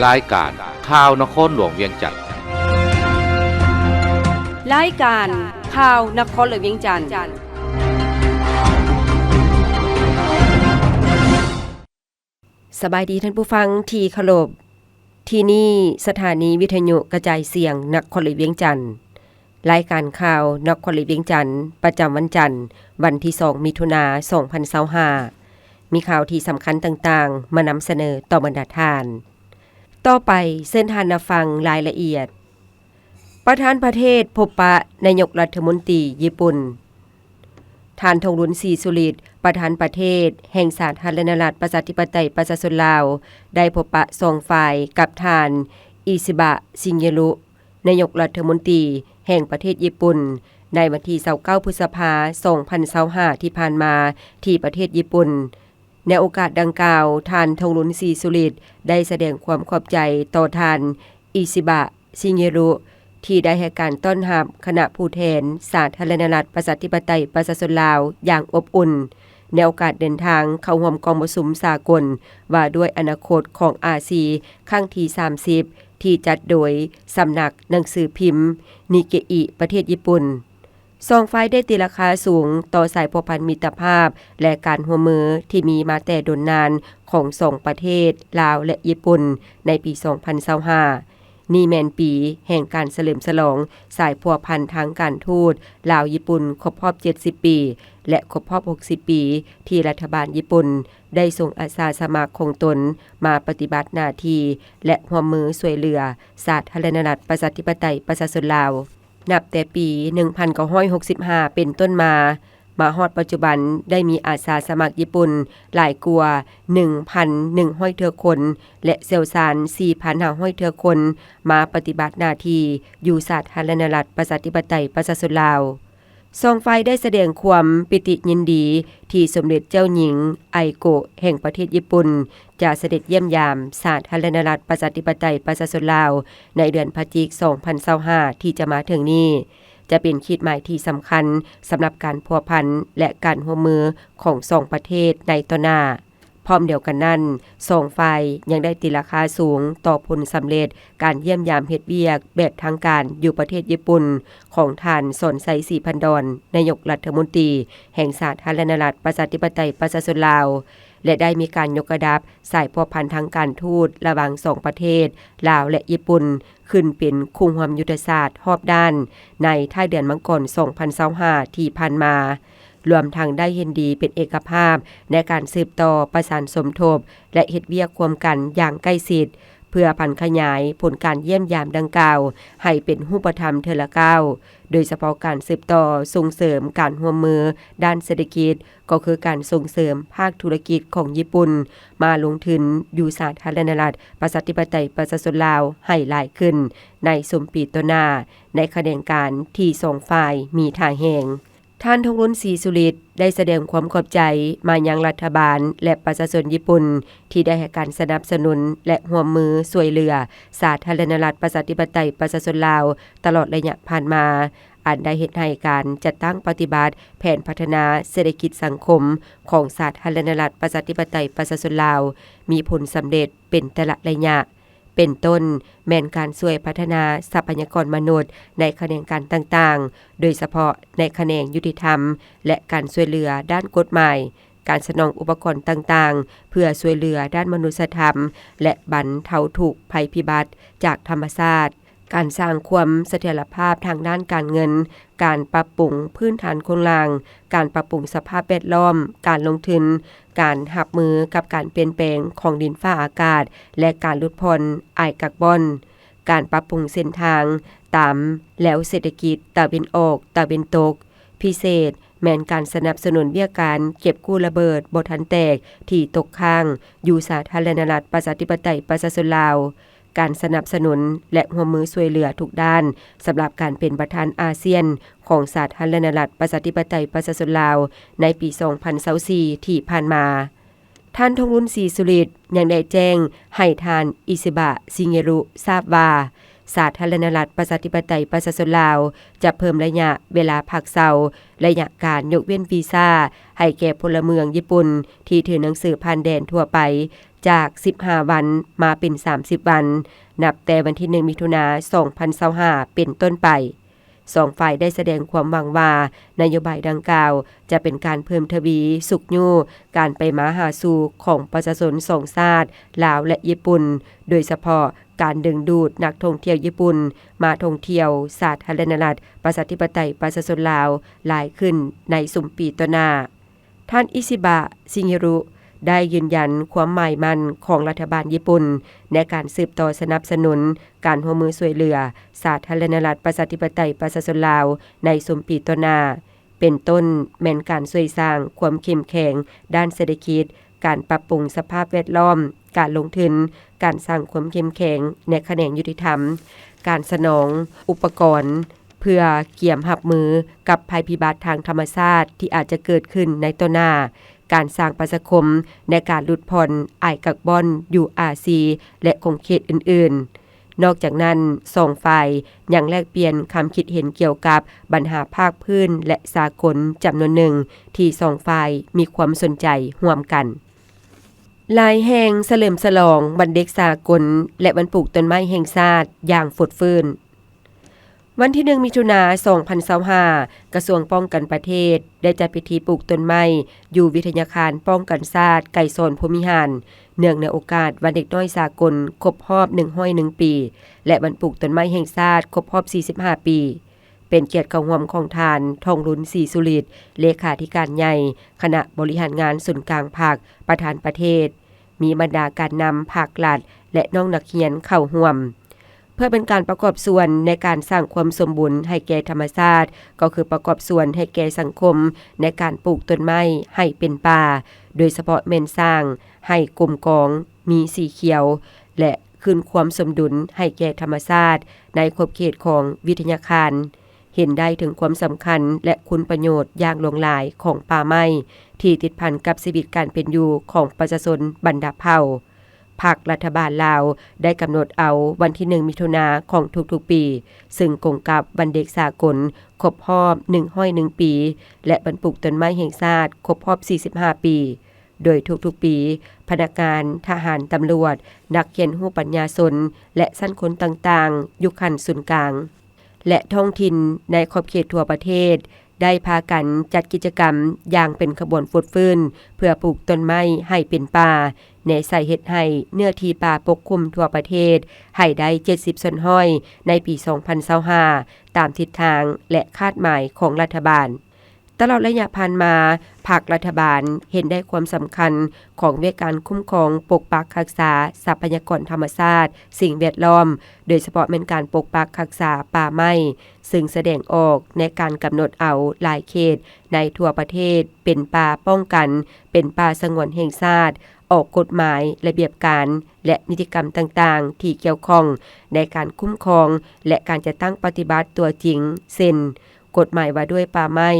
รายการข่าวนครหลวงเวียงจันทน์รายการข่าวนครหลวงเวียงจันทน์สบายดีท่านผู้ฟังที่เคารพที่นี่สถานีวิทยุกระจายเสียงนครหลวงเวียงจันทน์รายการข่าวนครหลวงเวียงจันทน์ประจำวันจันทร์วันที่2มิถุนายน2025มีข่าวที่สำคัญต่างๆมานำเสนอต่อบรรดาท่านต่อไปเส้นทานรับฟังรายละเอียดประธานประเทศพบปะนายกรัฐมนตรีญี่ปุ่นท่านธงรุนศรีสุริตประธานประเทศแห่งสาธารณรัฐประชาธิปไตยประชาชนลาวได้พบปะ2ฝ่ายกับท่านอิชิบะชิเงรุนายกรัฐมนตรีแห่งประเทศญี่ปุ่นในวันที่29พฤษภาคม2025ที่ผ่านมาที่ประเทศญี่ปุ่นในโอกาสดังกล่าวท่านธงรุนศรีสุริตได้แสดงความขอบใจต่อท่านอิชิบะชิเงรุที่ได้ให้การต้อนรับคณะผู้แทนสาธารณรัฐประชาธิปไตยประชาชนลาวอย่างอบอุ่นในโอกาสเดินทางเข้าร่วมกองประชุมสากลว่าด้วยอนาคตของอาซีครั้งที่30ที่จัดโดยสำนักหนังสือพิมพ์นิเกอิประเทศญี่ปุ่น2ฝ่ายได้ตีราคาสูงต่อสายพัวพันมิตรภาพและการร่วมมือที่มีมาแต่ดนนานของ2ประเทศลาวและญี่ปุ่นในปี2025นี่แม่นปีแห่งการเฉลิมฉลองสายพัวพันทางการทูตลาวญี่ปุ่นครบรอบ70ปีและครบรอบ60ปีที่รัฐบาลญี่ปุ่นได้ส่งอาสาสมัครของตนมาปฏิบัติหน้าที่และร่วมมือช่วยเหลือสาธารณรัฐประชาธิปไตยประชาชนลาวนับแต่ปี1965เป็นต้นมาฮอดปัจจุบันได้มีอาสาสมัครญี่ปุ่นหลายกว่า 1,100 เทื่อคนและเซลซาน 4,500 เทื่อคนมาปฏิบัติหน้าที่อยู่สาธารณรัฐประชาธิปไตยประชาชนลาว2ฝ่ายได้แสดงความปิติยินดีที่สมเด็จเจ้าหญิงไอโกะแห่งประเทศญี่ปุ่นจะเสด็จเยี่ยมยามสาธารณรัฐประชาธิปไตยประชาชนลาวในเดือนพฤศจิกายน2025ที่จะมาถึงนี้จะเป็นขีดหมายที่สำคัญสำหรับการพัวพันและการร่วมมือของ2ประเทศในต่อหน้าพร้อมเดียวกันนั้น2ฝ่ายยังได้ตีราคาสูงต่อผลสำเร็จการเยี่ยมยามเฮ็ดเวียกแบบทางการอยู่ประเทศญี่ปุ่นของท่านสนไซศรีพันดรนายกรัฐมนตรีแห่งสาธารณรัฐประชาธิปไตยประชาชนลาวและได้มีการยกระดับสายพัวพันทางการทูตระหว่าง2ประเทศลาวและญี่ปุ่นขึ้นเป็นคู่ร่วมยุทธศาสตร์รอบด้านในท้ายเดือนมกราคม2025ที่ผ่านมารวมทั้งได้เห็นดีเป็นเอกภาพในการสืบต่อประสานสมทบและเฮ็ดเวียกร่วมกันอย่างใกล้ชิดเพื่อพันขยายผลการเยี่ยมยามดังกล่าวให้เป็นรูปธรรมเทอละก้าวโดยเฉพาะการสืบต่อส่งเสริมการร่วมมือด้านเศรษฐกิจก็คือการส่งเสริมภาคธุรกิจของญี่ปุ่นมาลงทุนอยู่สาธารณรัฐประชาธิปไตยประชาชนลาวให้หลายขึ้นในสมปีต่อหน้าในขณะการที่2ฝ่ายมีท่าแห่งท่านธงรุนศรีสุริตได้แสดงความขอบใจมายังรัฐบาลและประชาชนญี่ปุ่นที่ได้ให้การสนับสนุนและร่วมมือช่วยเหลือสาธารณรัฐประชาธิปไตยประชาชนลาวตลอดระยะผ่านมาอันได้เฮ็ดให้การจัดตั้งปฏิบัติแผนพัฒนาเศรษฐกิจสังคมของสาธารณรัฐประชาธิปไตยประชาชนลาวมีผลสำเร็จเป็นแต่ละระยะเป็นต้นแม่นการช่วยพัฒนาทรัพยากรมนุษย์ในแขนงการต่างๆโดยเฉพาะในแขนงยุติธรรมและการช่วยเหลือด้านกฎหมายการสนองอุปกรณ์ต่างๆเพื่อช่วยเหลือด้านมนุษยธรรมและบรรเทาทุกข์ภัยพิบัติจากธรรมชาติการสร้างความเสถียรภาพทางด้านการเงินการปรับปรุงพื้นฐานโครงสร้างการปรับปรุงสภาพแวดล้อมการลงทุนการรับมือกับการเปลี่ยนแปลงของดินฟ้าอากาศและการลดพรไอกับบอนการปรับปรุงเส้นทางตามแล้วเศรษฐกิจตะวันออกตะวันตกพิเศษแม้นการสนับสนุนเวียการเก็บกู้ระเบิดบ่ทันแตกที่ตกค้างอยู่สาธารณรัฐประชาธิปไตยประชาชนลาวการสนับสนุนและร่วมมือช่วยเหลือทุกด้านสำหรับการเป็นประธานอาเซียนของสาธารณรัฐประชาธิปไตยประชาชนลาวในปี2024ที่ผ่านมาท่านธงรุนศรีสุริตยังได้แจ้งให้ท่านอิชิบะชิเงรุทราบว่า สาธารณรัฐประชาธิปไตยประชาชนลาวจะเพิ่มระยะเวลาพักเซาระยะการยกเว้นวีซ่าให้แก่พลเมืองญี่ปุ่นที่ถือหนังสือผ่านแดนทั่วไปจาก15วันมาเป็น30วันนับแต่วันที่1มิถุนายน2025เป็นต้นไป2ฝ่ายได้แสดงความหวังว่านโยบายดังกล่าวจะเป็นการเพิ่มทวีสุขยูการไปมาหาสู่ของประชาชนสองชาติลาวและญี่ปุ่นโดยเฉพาะการดึงดูดนักท่องเที่ยวญี่ปุ่นมาท่องเที่ยวสาธารณรัฐประชาธิปไตยประชาชนลาวหลายขึ้นในสุมปีต่อหน้าท่านอิชิบะชิเงรุได้ยืนยันความหมายมั่นของรัฐบาลญี่ปุ่นในการสืบต่อสนับสนุนการร่วมมือช่วยเหลือสาธารณรัฐประชาธิปไตยประชาชนลาวในสุมปีต่อหน้าเป็นต้นแม่นการช่วยสร้างความเข้มแข็งด้านเศรษฐกิจการปรับปรุงสภาพแวดล้อมการลงทุนการสร้างความเข้มแข็งในแขนงยุติธรรมการสนองอุปกรณ์เพื่อเกี่ยมรับมือกับภัยพิบัติทางธรรมชาติที่อาจจะเกิดขึ้นในต่อหน้าการสร้างประชาคมในการลดผ่อนไอกับบอน URC และคงเขตอื่นๆนอกจากนั้น2ฝ่ายยังแลกเปลี่ยนคำคิดเห็นเกี่ยวกับปัญหาภาคพื้นและสากลจำนวนหนึ่งที่2ฝ่ายมีความสนใจร่วมกันหลายแห่งเฉลิมฉลองวันเด็กสากลและวันปลูกต้นไม้แห่งชาติอย่างฝุดฟื้นวันที่1มิถุนายน2025กระทรวงป้องกันประเทศได้จัดพิธีปลูกต้นไม้อยู่วิทยาคารป้องกันชาติไก่โซนภูมิหารเนื่องในโอกาสวันเด็กน้อยสากลครบรอบ101ปีและวันปลูกต้นไม้แห่งชาติครบรอบ45ปีเป็นเกียรติเข้าร่วมของทานทองรุนศรีสุฤทธิ์เลขาธิการใหญ่คณะบริหารงานศูนย์กลางภาคประธานประเทศมีบรรดาการนำภาครัฐและน้องนักเรียนเข้าร่วมเพื่อเป็นการประกอบส่วนในการสร้างความสมบูรณ์ให้แก่ธรรมชาติก็คือประกอบส่วนให้แก่สังคมในการปลูกต้นไม้ให้เป็นป่าโดยเฉพาะแม่นสร้างให้กลมกองมีสีเขียวและคืนความสมดุลให้แก่ธรรมชาติในขอบเขตของวิทยาคารเห็นได้ถึงความสำคัญและคุณประโยชน์อย่างหลวงหลายของป่าไม้ที่ติดพันกับชีวิตการเป็นอยู่ของประชาชนบรรดาเผ่าภาครัฐบาลลาวได้กำหนดเอาวันที่1มิถุนายนของทุกๆปีซึ่งตรงกับวันเด็กสากลครบรอบ101ปีและวันปลูกต้นไม้แห่งชาติครบรอบ45ปีโดยทุกๆปีพนักงานทหารตำรวจนักเขียนรูปปัญญาชนและชั้นคนต่างๆอยู่ขั้นศูนย์กลางและท้องถิ่นในขอบเขตทั่วประเทศได้พากันจัดกิจกรรมอย่างเป็นขบวนฟุดฟื้นเพื่อปลูกต้นไม้ให้เป็นป่าในใส่เฮ็ดให้เนื้อที่ป่าปกคลุมทั่วประเทศให้ได้70ส่วนห้อยในปี2025ตามทิศทางและคาดหมายของรัฐบาลตลอดระยะผ่านมาภาครัฐบาลเห็นได้ความสำคัญของเวการคุ้มครองปกปักรักษาทรัพยากรธรรมชาติสิ่งแวดล้อมโดยเฉพาะเป็นการปกปักรักษาป่าไม้ซึ่งแสดงออกในการกำหนดเอาหลายเขตในทั่วประเทศเป็นป่าป้องกันเป็นป่าสงวนแห่งชาติออกกฎหมายระเบียบการและนิติกรรมต่างๆที่เกี่ยวข้องในการคุ้มครองและการจะตั้งปฏิบัติตัวจริงเช่นกฎหมายว่าด้วยป่าไม้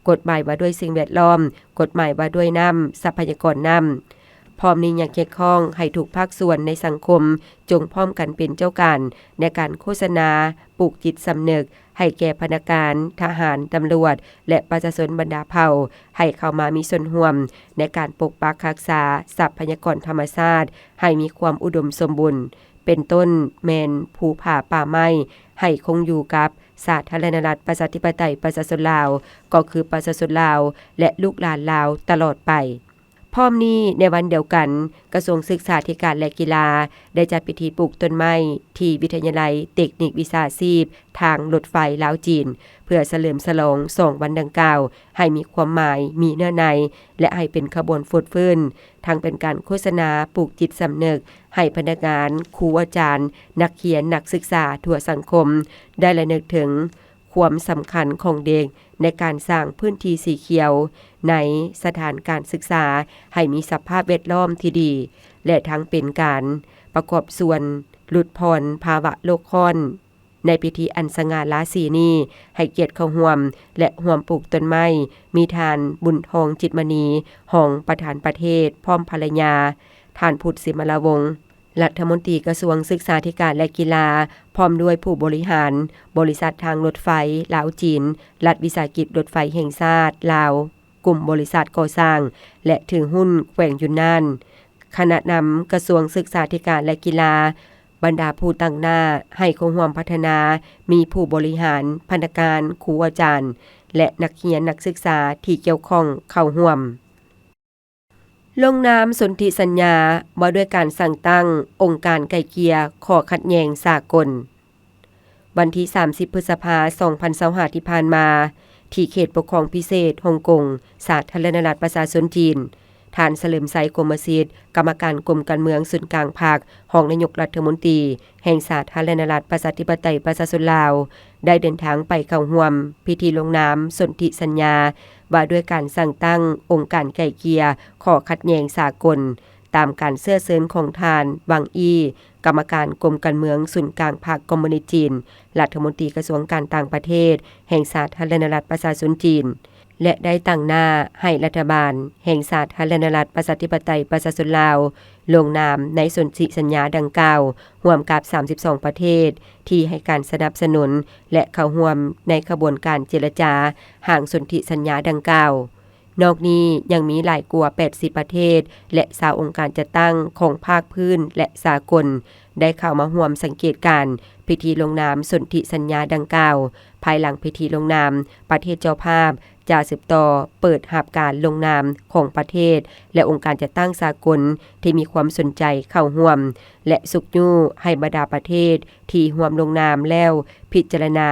กฎหมายว่าด้วยสิ่งแวดล้อมกฎหมายว่าด้วยน้ำทรัพยากรน้ำพร้อมนี้ยังเกี่ยวข้องให้ทุกภาคส่วนในสังคมจงพร้อมกันเป็นเจ้าการในการโฆษณาปลูกจิตสำนึกให้แก่พนักงานทหารตำรวจและประชาชนบรรดาเผ่าให้เข้ามามีส่วนร่วมในการปกปักรักษาทรัพยากรธรรมชาติให้มีความอุดมสมบูรณ์เป็นต้นแมนภูผาป่าไม้ให้คงอยู่กับสาธารณรัฐประชาธิปไตยประชาชนลาวก็คือประชาชนลาวและลูกหลานลาวตลอดไปพร้อมนี้ในวันเดียวกันกระทรวงศึกษาธิการและกีฬาได้จัดพิธีปลูกต้นไม้ที่วิทยาลัยเทคนิควิชาชีพทางรถไฟลาวจีนเพื่อเฉลิมฉลอง2วันดังกล่าวให้มีความหมายมีเนื้อในและให้เป็นขบวนฟุดฟื้นทั้งเป็นการโฆษณาปลูกจิตสำนึกให้พนักงานครูอาจารย์นักเขียนนักศึกษาทั่วสังคมได้ระลึกถึงความสำคัญของเด็กในการสร้างพื้นที่สีเขียวในสถานการศึกษาให้มีสภาพแวดล้อมที่ดีและทั้งเป็นการประกอบส่วนหลุดพ้นภาวะโลกร้อนในพิธีอันสง่าราศีนี้ให้เกียรติเข้าร่วมและร่วมปลูกต้นไม้มีทานบุญทองจิตมณีของประธานประเทศพร้อมภรรยาท่านพุทธสิมลาวงศ์ รัฐมนตรีกระทรวงศึกษาธิการและกีฬาพร้อมด้วยผู้บริหารบริษัททางรถไฟลาวจีนรัฐวิสาหกิจรถไฟแห่งชาติลาวกลุ่มบริษัทก่อสร้างและถือหุ้นแขวงยุนนานคณะนำกระทรวงศึกษาธิการและกีฬาบรรดาผู้ตั้งหน้าให้คงร่วมพัฒนามีผู้บริหารพนักงานครูอาจารย์และนักเรียนนักศึกษาที่เกี่ยวข้องเข้าร่วมลงนามสนธิสัญญาว่าด้วยการสั่งตั้งองค์การไกล่เกลี่ยข้อขัดแย้งสากลวันที่30พฤษภาคม2025ที่ผ่านมาที่เขตปกครองพิเศษฮ่องกงสาธารณรัฐประชาชนจีนท่านเฉลิมไซกรมศิษย์กรรมการกรมการเมืองศูนย์กลางภาครองนายกรัฐมนตรีแห่งสาธารณรัฐประชาธิปไตยประชาชนลาวได้เดินทางไปเข้าร่วมพิธีลงนามสนธิสัญญาว่าด้วยการสั่งตั้งองค์การไกล่เกลี่ยข้อขัดแย้งสากลตามการเสื้อเชิญของทานวังอีกรรมการกรมการเมืองศูนย์กลางภาคคอมมิวนิสต์จีนรัฐมนตรีกระทรวงการต่างประเทศแห่งสาธารณรัฐประชาชนจีนและได้ตั้งหน้าให้รัฐบาลแห่งสาธารณรัฐประชาธิปไตยประชาชนลาวลงนามในสนธิสัญญาดังกล่าวร่วมกับ32ประเทศที่ให้การสนับสนุนและเข้าร่วมในขบวนการเจรจาห่างสนธิสัญญาดังกล่าวนอกนี้ยังมีหลายกว่า80ประเทศและ20องค์การจัดตั้งของภาคพื้นและสากลได้เข้ามาร่วมสังเกตการพิธีลงนามสนธิสัญญาดังกล่าวภายหลังพิธีลงนามประเทศเจ้าภาพจะสืบต่อเปิดหับการลงนามของประเทศและองค์การจัดตั้งสากลที่มีความสนใจเข้าร่วมและสุกยู่ให้บรรดาประเทศที่ร่วมลงนามแล้วพิจารณา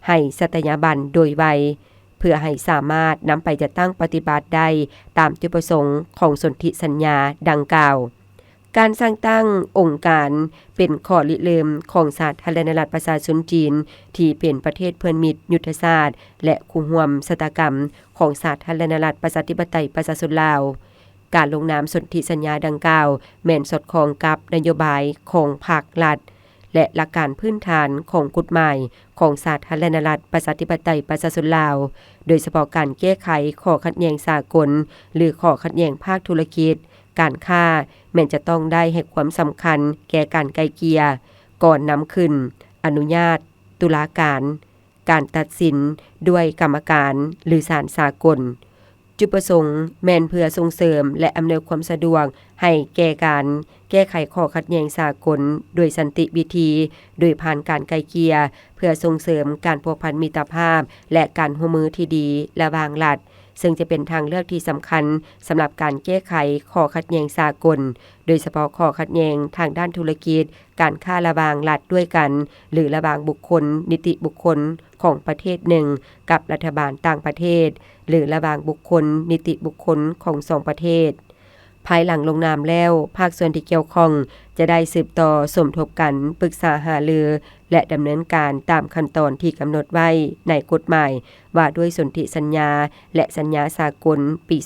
ให้สัตยาบันโดยไวเพื่อให้สามารถนำไปจัดตั้งปฏิบัติได้ตามจุดประสงค์ของสนธิสัญญาดังกล่าวการสร้างตั้งองค์การเป็นข้อริเริ่มของสาธารณรัฐประชาชนจีนที่เป็นประเทศเพื่อนมิตรยุทธศาสตร์และคู่ร่วมชะตากรรมของสาธารณรัฐประชาธิปไตยประชาชนลาวการลงนามสนธิสัญญาดังกล่าวแม่นสอดคล้องกับนโยบายของภาครัฐและหลักการพื้นฐานของกฎหมายของสาธารณรัฐประชาธิปไตยประชาชนลาวโดยเฉพาะการแก้ไขข้อขัดแย้งสากลหรือข้อขัดแย้งภาคธุรกิจการค้าแม้นจะต้องได้ให้ความสำคัญแก่การไกล่เกลี่ยก่อนนำขึ้นอนุญาตตุลาการตัดสินด้วยกรรมการหรือศาลสากลจุดประสงค์แม่นเพื่อส่งเสริมและอำนวยความสะดวกให้แก่การแก้ไขข้อขัดแย้งสากลโดยสันติวิธีโดยผ่านการไกล่เกลี่ยเพื่อส่งเสริมการพัวพันมิตรภาพและการร่วมมือที่ดีระหว่างรัฐซึ่งจะเป็นทางเลือกที่สำคัญสำหรับการแก้ไขข้อขัดแย้งสากลโดยเฉพาะข้อขัดแย้งทางด้านธุรกิจการค้าระหว่างรัฐด้วยกันหรือระหว่างบุคคลนิติบุคคลของประเทศหนึ่งกับรัฐบาลต่างประเทศหรือระหว่างบุคคลนิติบุคคลของ2ประเทศภายหลังลงนามแล้วภาคส่วนที่เกี่ยวข้องจะได้สืบต่อสมทบกันปรึกษาหารือและดำเนินการตามขั้นตอนที่กำหนดไว้ในกฎหมายว่าด้วยสนธิสัญญาและสัญญาสากลปี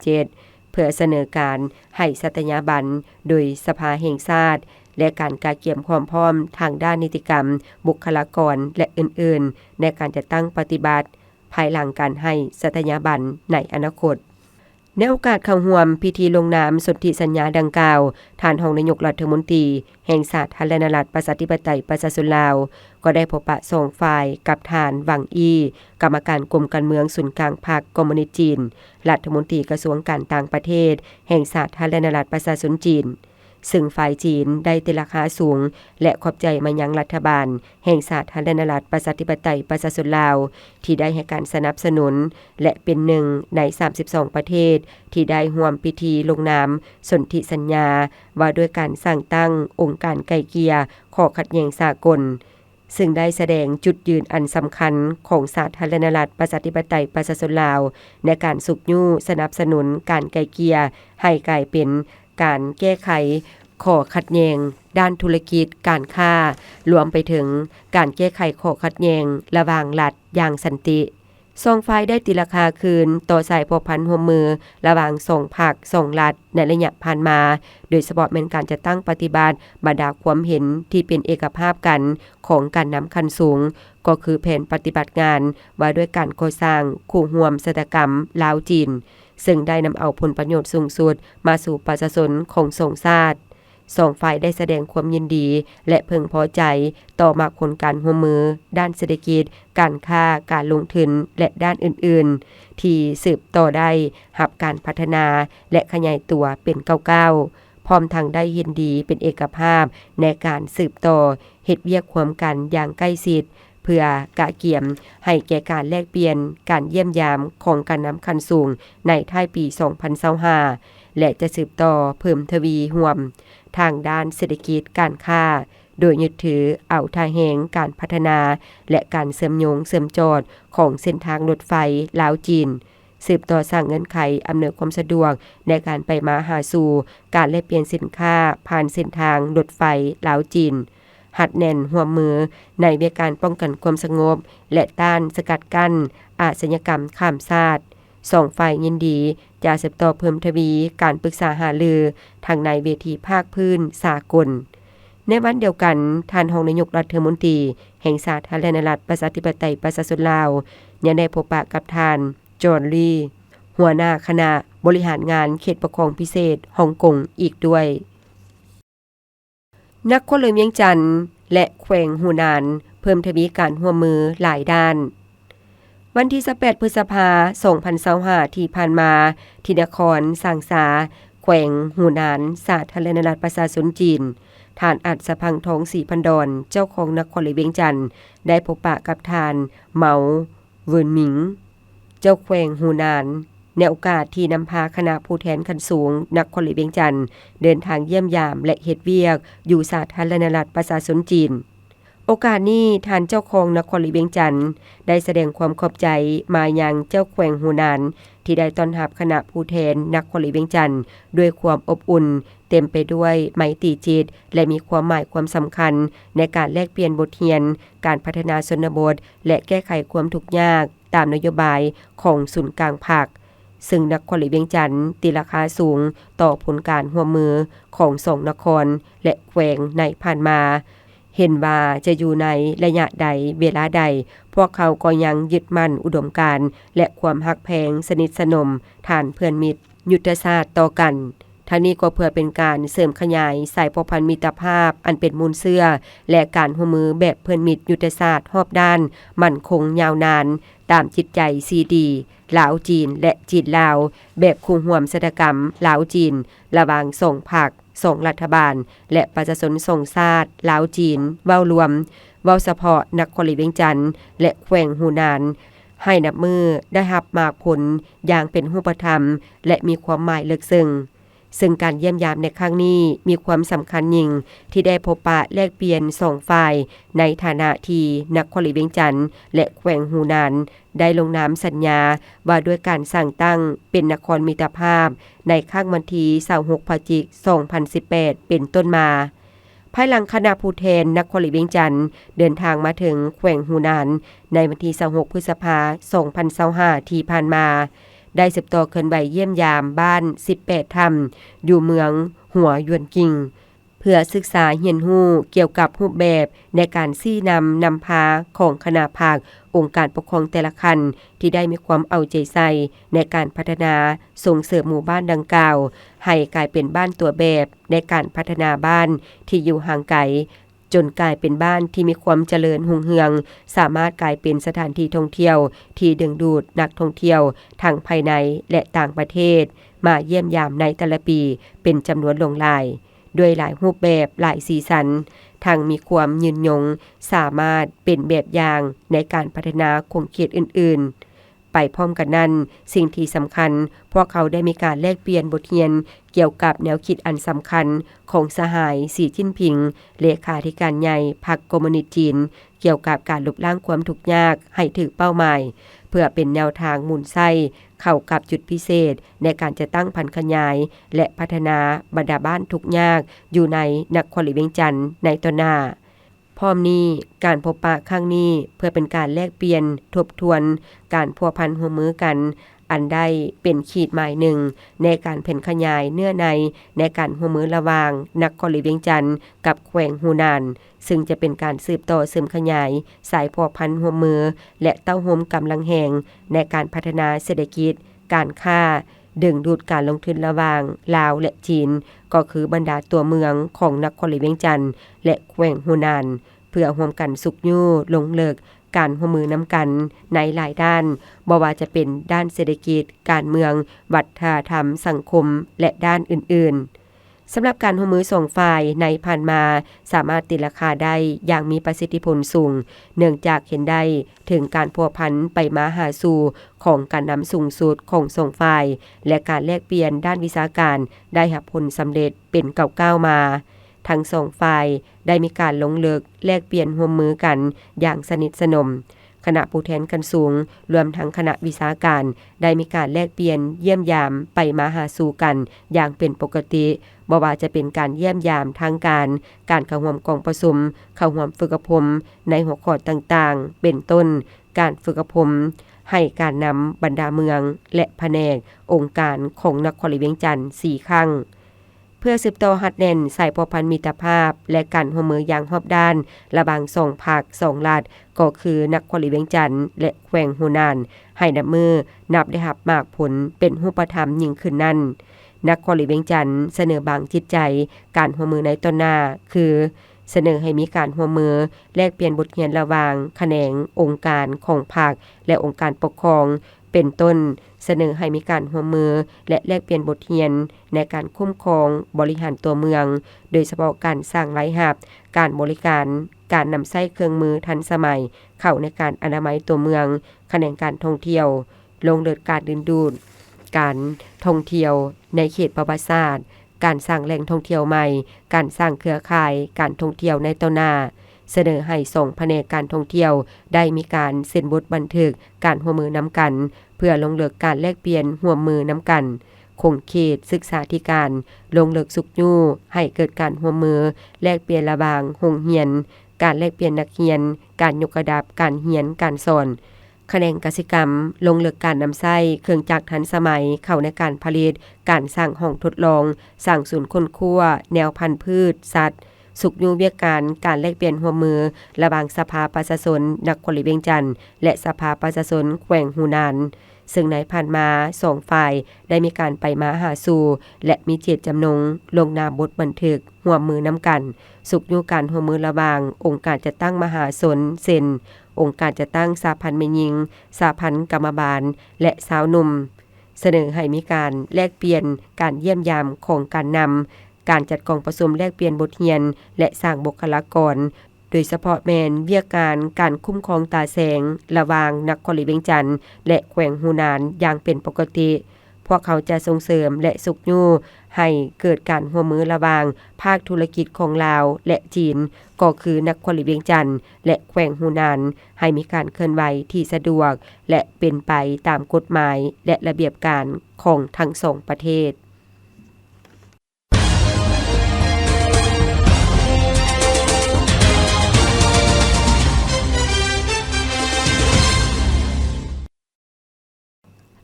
2017 เพื่อเสนอการให้สัตยาบันโดยสภาแห่งชาติและการกาเกี่ยมความพร้อมทางด้านนิติกรรมบุคลากรและอื่นๆในการจัดตั้งปฏิบัติภายหลังการให้สัตยาบันในอนาคตในโอกาสเข้าร่วมพิธีลงนามสนธิสัญญาดังกล่าวท่านรองนายกรัฐมนตรีแห่งสาธารณรัฐประชาธิปไตยประชาชนลาวก็ได้พบปะ2ฝ่ายกับท่านวังอีกรรมการกรมการเมืองศูนย์กลางภาคคอมมิวนิสต์จีนรัฐมนตรีกระทรวงการต่างประเทศแห่งสาธารณรัฐประชาชนจีนซึ่งฝ่ายจีนได้ตีราคาสูงและขอบใจมายังรัฐบาลแห่งสาธารณรัฐประชาธิปไตยประชาชนลาวที่ได้ให้การสนับสนุนและเป็นหนึ่งใน32ประเทศที่ได้ร่วมพิธีลงนามสนธิสัญญาว่าด้วยการสร้างตั้งองค์การไกล่เกลี่ยข้อขัดแย้งสากลซึ่งได้แสดงจุดยืนอันสำคัญของสาธารณรัฐประชาธิปไตยประชาชนลาวในการสุกยู่สนับสนุนการไกล่เกลี่ยให้กลายเป็นการแก้ไขข้อขัดแย้งด้านธุรกิจการค้ารวมไปถึงการแก้ไขข้อขัดแย้งระหว่างรัฐอย่างสันติ2ฝ่ายได้ตีราคาคืนต่อสายพัวพันร่วมมือระหว่าง2ภาค2รัฐในระยะผ่านมาโดยเฉพาะเป็นการจัดตั้งปฏิบัติบรรดาความเห็นที่เป็นเอกภาพกันของการนำขั้นสูงก็คือแผนปฏิบัติงานว่าด้วยการก่อสร้างคู่ร่วมชะตากรรมลาวจีนซึ่งได้นำเอาผลประโยชน์สูงสุดมาสู่ประชาชนของ2ชาติ สองฝ่ายได้แสดงความยินดีและพึงพอใจต่อมาคนการร่วมมือด้านเศรษฐกิจการค้าการลงทุนและด้านอื่นๆที่สืบต่อได้รับการพัฒนาและขยายตัวเป็นก้าวๆพร้อมทั้งได้ยินดีเป็นเอกภาพในการสืบต่อเฮ็ดเวียกร่วมกันอย่างใกล้ชิดเพื่อกะเกี่ยมให้แก่การแลกเปลี่ยนการเยี่ยมยามของการนำคันสูงในท้ายปี 2025 และจะสืบต่อเพิ่มทวีร่วมทางด้านเศรษฐกิจการค้าโดยยึดถือเอาท่าแหงการพัฒนาและการเสริมโยงเสริมจอดของเส้นทางรถไฟลาวจีนสืบต่อสร้างเงื่อนไขอำนวยความสะดวกในการไปมาหาสู่การแลกเปลี่ยนสินค้าผ่านเส้นทางรถไฟลาวจีนหัดแน่นร่วมมือในเวียการป้องกันความสงบและต้านสกัดกั้นอาชญากรรมข้ามชาติสองฝ่ายยินดีจะสืบต่อเพิ่มทวีการปรึกษาหารือทางในเวทีภาคพื้นสากลในวันเดียวกันท่านรองนายกรัฐมนตรีแห่งสาธารณรัฐประชาธิปไตยประชาชนลาวยังได้พบปะกับท่านจอห์นลีหัวหน้าคณะบริหารงานเขตปกครองพิเศษฮ่องกงอีกด้วยนครหลวงเวียงจันทน์และแขวงหูหนานเพิ่มทวีการร่วมมือหลายด้านวันที่18พฤษภาคม 2025 ที่ผ่านมาที่นครสางสาแขวงหูหนานสาธารณรัฐประชาชนจีนท่านอัศพังทองศรีพันดอนเจ้าของนครหลวงเวียงจันทน์ได้พบปะกับท่านเหมาเวินหมิงเจ้าแขวงหูหนานในโอกาสที่นำพาคณะผู้แทนขั้นสูงนครหลวงเวียงจันทน์เดินทางเยี่ยมยามและเฮ็ดเวียกอยู่สาธารณรัฐประชาชนจีนโอกาสนี้ท่านเจ้าของนครหลวงเวียงจันทน์ได้แสดงความขอบใจมายังเจ้าแขวงหูหนานที่ได้ต้อนรับคณะผู้แทนนครหลวงเวียงจันทน์ด้วยความอบอุ่นเต็มไปด้วยไมตรีจิตและมีความหมายความสำคัญในการแลกเปลี่ยนบทเรียนการพัฒนาชนบทและแก้ไขความทุกข์ยากตามนโยบายของศูนย์กลางภาคซึ่งนครหลวงเวียงจันทน์ตีราคาสูงต่อผลการร่วมมือของสองนครและแขวงในผ่านมาเห็นว่าจะอยู่ในระยะใดเวลาใดพวกเขาก็ยังยึดมั่นอุดมการณ์และความฮักแพงสนิทสนมฐานเพื่อนมิตรยุทธศาสตร์ต่อกันทั้งนี้ก็เพื่อเป็นการเสริมขยายสายผูกพันมิตรภาพอันเป็นมูลเชื่อและการร่วมมือแบบเพื่อนมิตรยุทธศาสตร์รอบด้านมั่นคงยาวนานตามจิตใจซีดีลาวจีนและจีนลาวแบบคู่ร่วมเศรษฐกรรมลาวจีนระหว่างส่งภาคส่งรัฐบาลและประชาชนส่งชาติลาวจีนเว้ารวมเว้าเฉพาะนครหลวงเวียงจันทน์และแขวงหูหนานให้นับมือได้รับมากผลอย่างเป็นรูปธรรมและมีความหมายลึกซึ้งซึ่งการเยี่ยมยามในครั้งนี้มีความสำคัญยิ่งที่ได้พบปะแลกเปลี่ยน2ฝ่ายในฐานะที่นครหลวงเวียงจันทน์และแขวงหูหนานได้ลงนามสัญญาว่าด้วยการสร้างตั้งเป็นนครมิตรภาพในข้างวันที่26พฤศจิกายน 2018 เป็นต้นมาภายหลังคณะผู้แทนนครหลวงเวียงจันทน์เดินทางมาถึงแขวงหูหนานในวันที่26พฤษภาคม 2025 ที่ผ่านมาได้สืบต่อเคลื่อนไหวเยี่ยมยามบ้าน18ถ้ำอยู่เมืองหัวยวนกิงเพื่อศึกษาเรียนรู้เกี่ยวกับรูปแบบในการซี่นำพาของคณะภาคองค์การปกครองแต่ละคันที่ได้มีความเอาใจใส่ในการพัฒนาส่งเสริมหมู่บ้านดังกล่าวให้กลายเป็นบ้านตัวแบบในการพัฒนาบ้านที่อยู่ห่างไกลจนกลายเป็นบ้านที่มีความเจริญรุ่งเรืองสามารถกลายเป็นสถานที่ท่องเที่ยวที่ดึงดูดนักท่องเที่ยวทั้งภายในและต่างประเทศมาเยี่ยมยามในแต่ละปีเป็นจำนวนหลงหลายด้วยหลายรูปแบบหลายสีสันทั้งมีความยืนยงสามารถเป็นแบบอย่างในการพัฒนาของเขตอื่นๆไปพร้อมกันนั้นสิ่งที่สำคัญพวกเขาได้มีการแลกเปลี่ยนบทเรียนเกี่ยวกับแนวคิดอันสำคัญของสหายสีจิ้นผิงเลขาธิการใหญ่พรรคคอมมิวนิสต์จีนเกี่ยวกับการลบล้างความทุกข์ยากให้ถึงเป้าหมายเพื่อเป็นแนวทางหมุนไส้เข้ากับจุดพิเศษในการจะตั้งพันธุ์ขยายและพัฒนาบรรดาบ้านทุกข์ยากอยู่ในนครหลวงเวียงจันทน์ในต่อหน้าพร้อมนี้การพบปะครั้งนี้เพื่อเป็นการแลกเปลี่ยนทบทวนการพัวพันร่วมมือกันอันได้เป็นขีดหมายหนึ่งในการเพ่นขยายเนื้อในการร่วมมือระหว่างนครหลวงเวียงจันทน์กับแขวงหูหนานซึ่งจะเป็นการสืบต่อเสริมขยายสายพัวพันร่วมมือและเต้าโฮมกำลังแห่งในการพัฒนาเศรษฐกิจการค้า ดึงดูดการลงทุนระหว่างลาวและจีนก็คือบรรดาตัวเมืองของนครหลวงเวียงจันทน์และแขวงฮูนานเพื่อร่วมกันสุกยู่ลงเลิกการร่วมมือนำกันในหลายด้านบ่ว่าจะเป็นด้านเศรษฐกิจการเมืองวัฒนธรรมสังคมและด้านอื่นๆสำหรับการร่วมมือ2ฝ่ายในผ่านมาสามารถติดราคาได้อย่างมีประสิทธิผลสูงเนื่องจากเห็นได้ถึงการพัวพันไปมาหาสู่ของการนำสูงสุดของ2ฝ่ายและการแลกเปลี่ยนด้านวิชาการได้รับผลสำเร็จเป็นก้าวๆมาทั้ง2ฝ่ายได้มีการลงเลิกแลกเปลี่ยนร่วมมือกันอย่างสนิทสนมคณะผู้แทนกันสูงรวมทั้งคณะวิชาการได้มีการแลกเปลี่ยนเยี่ยมยามไปมาหาสู่กันอย่างเป็นปกติบ่ว่าจะเป็นการเยี่ยมยามทางการเข้าร่วมกองประชุมเข้าร่วมฝึกอบรมในหัวข้อต่างๆเป็นต้นการฝึกอบรมให้การนำบรรดาเมืองและแผนกองค์การของนครหลวงเวียงจันทน์4ครั้งเพื่อสืบต่อหัดแน่นใส่พัวพันมิตรภาพและการร่วมมืออย่างรอบด้านระหว่าง2ภาค2รัฐก็คือนครหลวงเวียงจันทน์และแขวงฮูนานให้นับมือนับได้รับมากผลเป็นรูปธรรมยิ่งขึ้นนั้นนครหลวงเวียงจันทน์เสนอบางจิตใจการร่วมมือในต้นหน้าคือเสนอให้มีการร่วมมือแลกเปลี่ยนบทเรียนระหว่างแขนงองค์การของภาคและองค์การปกครองเป็นต้นเสนอให้มีการร่วมมือและแลกเปลี่ยนบทเรียนในการคุ้มครองบริหารตัวเมืองโดยเฉพาะการสร้างรายรับการบริการการนำใช้เครื่องมือทันสมัยเข้าในการอนามัยตัวเมืองแขนงการท่องเที่ยวลงเลิศการดึงดูดการท่องเที่ยวในเขตประวัติศาสตร์การสร้างแหล่งท่องเที่ยวใหม่การสร้างเครือข่ายการท่องเที่ยวในต้นหน้าเสนอให้ส่งแผนกการท่องเที่ยวได้มีการเซ็นบทบันทึกการร่วมมือนำกันเพื่อลงเลิกการแลกเปลี่ยนร่วมมือนำกันคงเขตศึกษาธิการลงเลิกสุกยู่ให้เกิดการร่วมมือแลกเปลี่ยนระหว่างโรงเรียนการแลกเปลี่ยนนักเรียนการยกระดับการเรียนการสอนแขนงกสิกรรมลงเลิกการนำใช้เครื่องจักรทันสมัยเข้าในการผลิตการสร้างห้องทดลองสร้างศูนย์ค้นคว้าแนวพันธุ์พืชสัตว์สุกยู่เวียกการแลกเปลี่ยนร่วมมือระหว่างสภาประชาชนนครหลวงเวียงจันทน์และสภาประชาชนแขวงฮูนานซึ่งในผ่านมา2ฝ่ายได้มีการไปมาหาสู่และมีเจตจำนงลงนามบทบันทึกร่วมมือนำกันสุกยู่การร่วมมือระหว่างองค์การจัดตั้งมหาชนเซ็นองค์การจัดตั้งสาพันธ์แม่หญิงสาพันธ์กรรมบาลและสาวหนุ่มเสนอให้มีการแลกเปลี่ยนการเยี่ยมยามของการนำการจัดกองประชุมแลกเปลี่ยนบทเรียนและสร้างบุคลากรโดยเฉพาะแมนเวียกการคุ้มครองตาแสงระหว่างนครหลวงเวียงจันทน์และแขวงฮูนานอย่างเป็นปกติพวกเขาจะส่งเสริมและสุกยู่ให้เกิดการร่วมมือระหว่างภาคธุรกิจของลาวและจีนก็คือนครหลวงเวียงจันทน์และแขวงฮูนานให้มีการเคลื่อนไหวที่สะดวกและเป็นไปตามกฎหมายและระเบียบการของทั้งสองประเทศ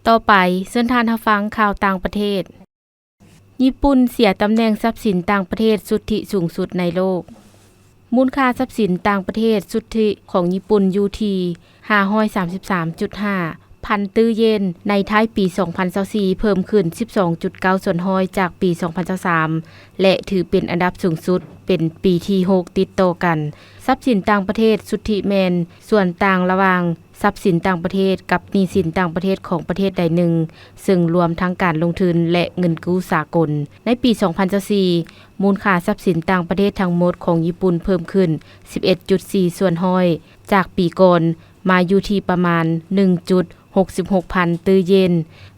ต่อไปเชิญท่านรับฟังข่าวต่างประเทศญี่ปุ่นเสียตำแหน่งทรัพย์สินต่างประเทศสุทธิสูงสุดในโลกมูลค่าทรัพย์สินต่างประเทศสุทธิของญี่ปุ่นอยู่ที่ 533.5 พันตื้อเยนในท้ายปี 2024เพิ่มขึ้น 12.9 ส่วนห้อยจากปี 2023และถือเป็นอันดับสูงสุดเป็นปีที่ 6 ติดต่อกันทรัพย์สินต่างประเทศสุทธิแมนส่วนต่างระหว่างทรัพย์สินต่างประเทศกับหนี้สินต่างประเทศของประเทศใดหนึ่งซึ่งรวมทั้งการลงทุนและเงินกู้สากลในปี 2024มูลค่าทรัพย์สินต่างประเทศทั้งหมดของญี่ปุ่นเพิ่มขึ้น 11.4 ส่วนห้อยจากปีก่อนมาอยู่ที่ประมาณ 1.66 พันตื้อเยน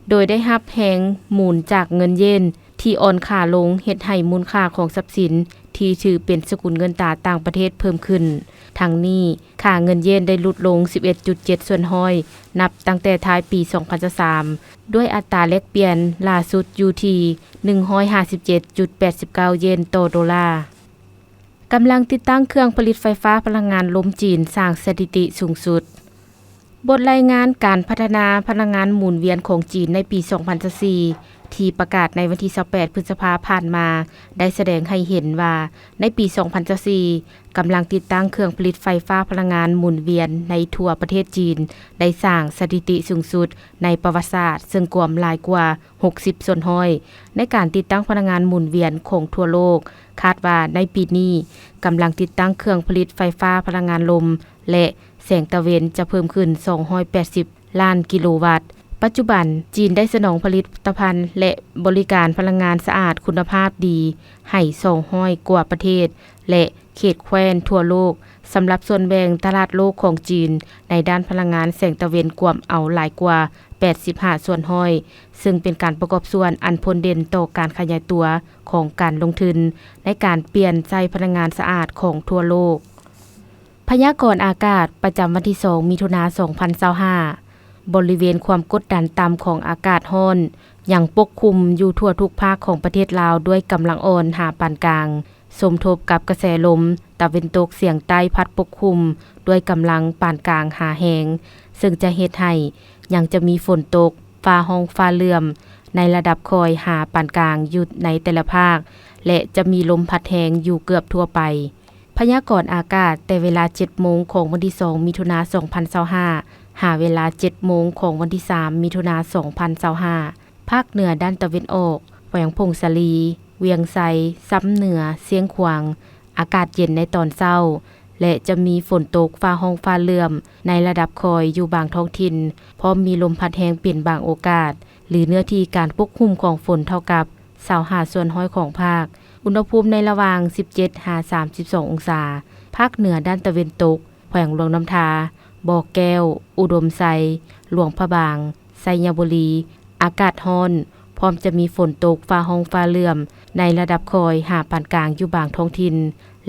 โดยได้รับแฮงหมุนจากเงินเยนที่อ่อนค่าลงเฮ็ดให้มูลค่าของทรัพย์สินที่ถือเป็นสกุลเงินตราต่างประเทศเพิ่มขึ้นทั้งนี้ค่าเงินเยนได้ลดลง 11.7 ส่วนห้อยนับตั้งแต่ท้ายปี 2023ด้วยอัตราแลกเปลี่ยนล่าสุดอยู่ที่ 157.89 เยนต่อดอลลาร์กำลังติดตั้งเครื่องผลิตไฟฟ้าพลังงานลมจีนสร้างสถิติสูงสุดบทรายงานการพัฒนาพลังงานหมุนเวียนของจีนในปี 2024 ที่ประกาศในวันที่28พฤษภาผ่านมาได้แสดงให้เห็นว่าในปี2024กำลังติดตั้งเครื่องผลิตไฟฟ้าพลังงานหมุนเวียนในทั่วประเทศจีนได้สร้างสถิติสูงสุดในประวัติศาสตร์ซึ่งกวมหลายกว่า60ส่วนห้อยในการติดตั้งพลังงานหมุนเวียนของทั่วโลกคาดว่าในปีนี้กำลังติดตั้งเครื่องผลิตไฟฟ้าพลังงานลมและแสงตะเวนจะเพิ่มขึ้น280ล้านกิโลวัตต์ปัจจุบันจีนได้สนองผลิตภัณฑ์และบริการพลังงานสะอาดคุณภาพดีให้200กว่าประเทศและเขตแคว้นทั่วโลกสำหรับส่วนแบ่งตลาดโลกของจีนในด้านพลังงานแสงตะเวนกวมเอาหลายกว่า85ส่วนห้อยซึ่งเป็นการประกอบส่วนอันพ้นเด่นต่อการขยายตัวของการลงทุนในการเปลี่ยนใจพลังงานสะอาดของทั่วโลกพยากรณ์อากาศประจำวันที่2มิถุนายน2025บริเวณความกดดันต่ำของอากาศร้อนยังปกคลุมอยู่ทั่วทุกภาคของประเทศลาวด้วยกำลังอ่อนหาปานกลางสมทบกับกระแสลมตะวันตกเฉียงใต้พัดปกคลุมด้วยกำลังปานกลางหาแหงซึ่งจะเฮ็ดให้ยังจะมีฝนตกฟ้าห้องฟ้าเหลื่อมในระดับคอยหาปานกลางอยู่ในแต่ละภาคและจะมีลมพัดแรงอยู่เกือบทั่วไปพยากรณ์อากาศแต่เวลา 7 โมงของวันที่2มิถุนายน2025หาเวลา 7 โมงของวันที่3มิถุนายน2025ภาคเหนือด้านตะวันออกแขวงพงศาลีเวียงไซซ้ำเหนือเสียงขวางอากาศเย็นในตอนเช้าและจะมีฝนตกฟ้าห้องฟ้าเหลื่อมในระดับคอยอยู่บางท้องถิ่นพร้อมมีลมพัดแรงเปลี่ยนบางโอกาสหรือเนื้อที่การปกคลุมของฝนเท่ากับ25ส่วนห้อยของภาคอุณหภูมิในระหว่าง 17-32 องศาภาคเหนือด้านตะวันตกแขวงหลวงน้ำทาบ่อแก้วอุดมไซหลวงพระบางไซยบุรีอากาศร้อนพร้อมจะมีฝนตกฟ้าห้องฟ้าเหลื่อมในระดับคอยหาปานกลางอยู่บางท้องถิ่น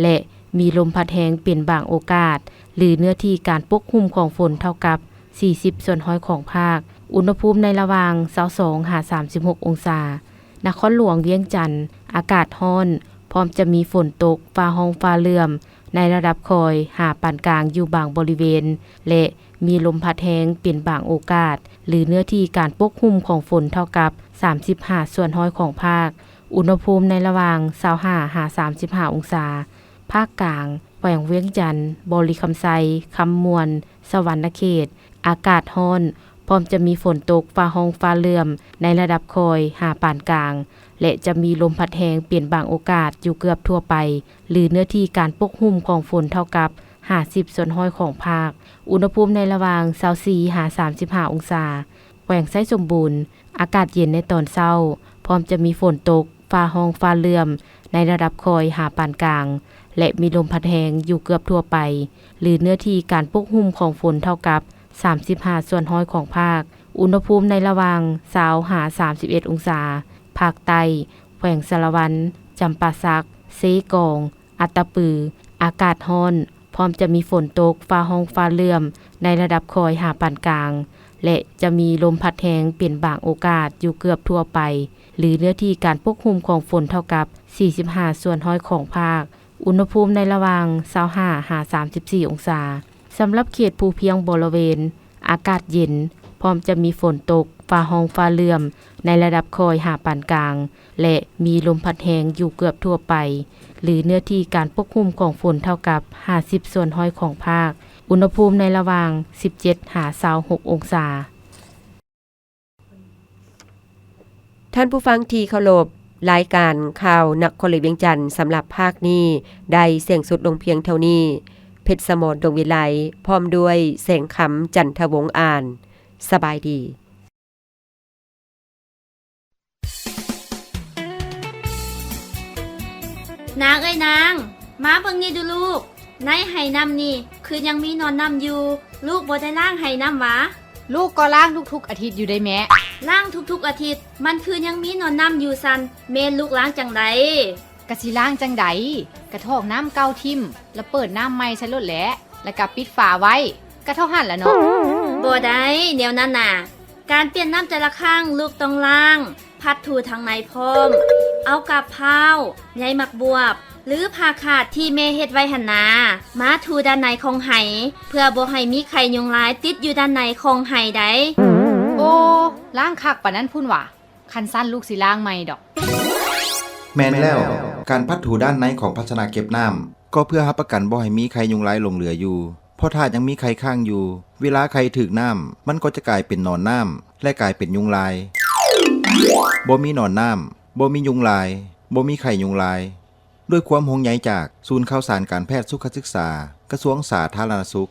และมีลมพัดแรงเปลี่ยนบางโอกาสหรือเนื้อที่การปกคลุมของฝนเท่ากับ40ส่วนห้อยของภาคอุณหภูมิในระหว่าง 22-36 องศานครหลวงเวียงจันทน์อากาศร้อนพร้อมจะมีฝนตกฟ้าห้องฟ้าเหลื่อมในระดับคอยหาปานกลางอยู่บางบริเวณและมีลมพัดแรงเปลี่ยนบางโอกาสหรือเนื้อที่การปกคลุมของฝนเท่ากับ35ส่วนห้อยของภาคอุณหภูมิในระหว่าง 25-35 องศาภาคกลางแขวงเวียงจันทน์บริคำไซคำมวนสวรรณเขตอากาศร้อนพร้อมจะมีฝนตกฟ้าห้องฟ้าเหลื่อมในระดับคอยหาปานกลางและจะมีลมพัดแรงเปลี่ยนบางโอกาสอยู่เกือบทั่วไปหรือเนื้อที่การปกคลุมของฝนเท่ากับ50ส่วนห้อยของภาคอุณหภูมิในระหว่าง 24-35 องศาแขวงไซสมบูรณ์อากาศเย็นในตอนเช้าพร้อมจะมีฝนตกฟ้าห้องฟ้าเหลื่อมในระดับคอยหาปานกลางและมีลมพัดแรงอยู่เกือบทั่วไปหรือเนื้อที่การปกคลุมของฝนเท่ากับ35ส่วนห้อยของภาคอุณหภูมิในระหว่าง 20-31 องศาภาคใต้แขวงสารวันจำปาสักเซกองอัตตปืออากาศร้อนพร้อมจะมีฝนตกฟ้าห้องฟ้าเหลื่อมในระดับคอยหาปานกลางและจะมีลมพัดแรงเปลี่ยนบางโอกาสอยู่เกือบทั่วไปหรือเนื้อที่การปกคลุมของฝนเท่ากับ45ส่วนห้อยของภาคอุณหภูมิในระหว่าง 25-34 องศาสำหรับเขตภูเพียงบริเวณอากาศเย็นพร้อมจะมีฝนตกฟ้าห้องฟ้าเหลื่อมในระดับคอยหาปานกลางและมีลมพัดแรงอยู่เกือบทั่วไปหรือเนื้อที่การปกคลุมของฝนเท่ากับ50ส่วนห้อยของภาคอุณหภูมิในระหว่าง 17-26 องศาท่านผู้ฟังที่เคารพรายการข่าวนครหลวงเวียงจันทน์สำหรับภาคนี้ได้เสียงสุดลงเพียงเท่านี้เพชรสมรดวงวิไลพร้อมด้วยแสงคำจันทวงศ์อ่านสบายดีนางเอ้ยนางมาเบิ่งนี่ดูลูกในไหน้ำนี่คือยังมีนอนน้ำอยู่ลูกบ่ได้ล้างไหน้ำหวะลูกก็ล้างทุกๆอาทิตย์อยู่ได้แม่ล้างทุกๆอาทิตย์มันคือยังมีนอนน้ำอยู่ซันเมนลูกล้างจังไดกะสิล้างจังไดกระทอกน้ำเก่าทิ่มแล้วเปิดน้ำใหม่ใส่รถแหละแล้วก็ปิดฝาไว้กระเท่าหั่นล่ะเนาะบ่ได้แนวนั้นน่ะการเปลี่ยนน้ำแต่ละครั้งลูกต้องล้างพัดถูทางในพร้อมเอากับพร้าวใยหมักบวบหรือผ้าขาดที่แม่เฮ็ดไว้หั่นนามาถูด้านในของไหเพื่อบ่ให้มีไข่ยุงลายติดอยู่ด้านในของไหได้โอ้ล้างคักปานนั้นพุ่นว่ะ คันสั้นลูกสิล้างใหม่ดอก แม่นแล้วการพัดถูด้านในของภาชนะเก็บน้ำก็เพื่อรับประกันบ่ให้มีไข่ยุงลายหลงเหลืออยู่เพราะถ้ายังมีไข่ค้างอยู่เวลาไข่ถึกน้ำมันก็จะกลายเป็นหนอนน้ำและกลายเป็นยุงลายบ่มีหนอนน้ำบ่มียุงลายบ่มีไข่ยุงลายด้วยความห่วงใยจากศูนย์ข่าวสารการแพทย์สุขศึกษากระทรวงสาธารณสุข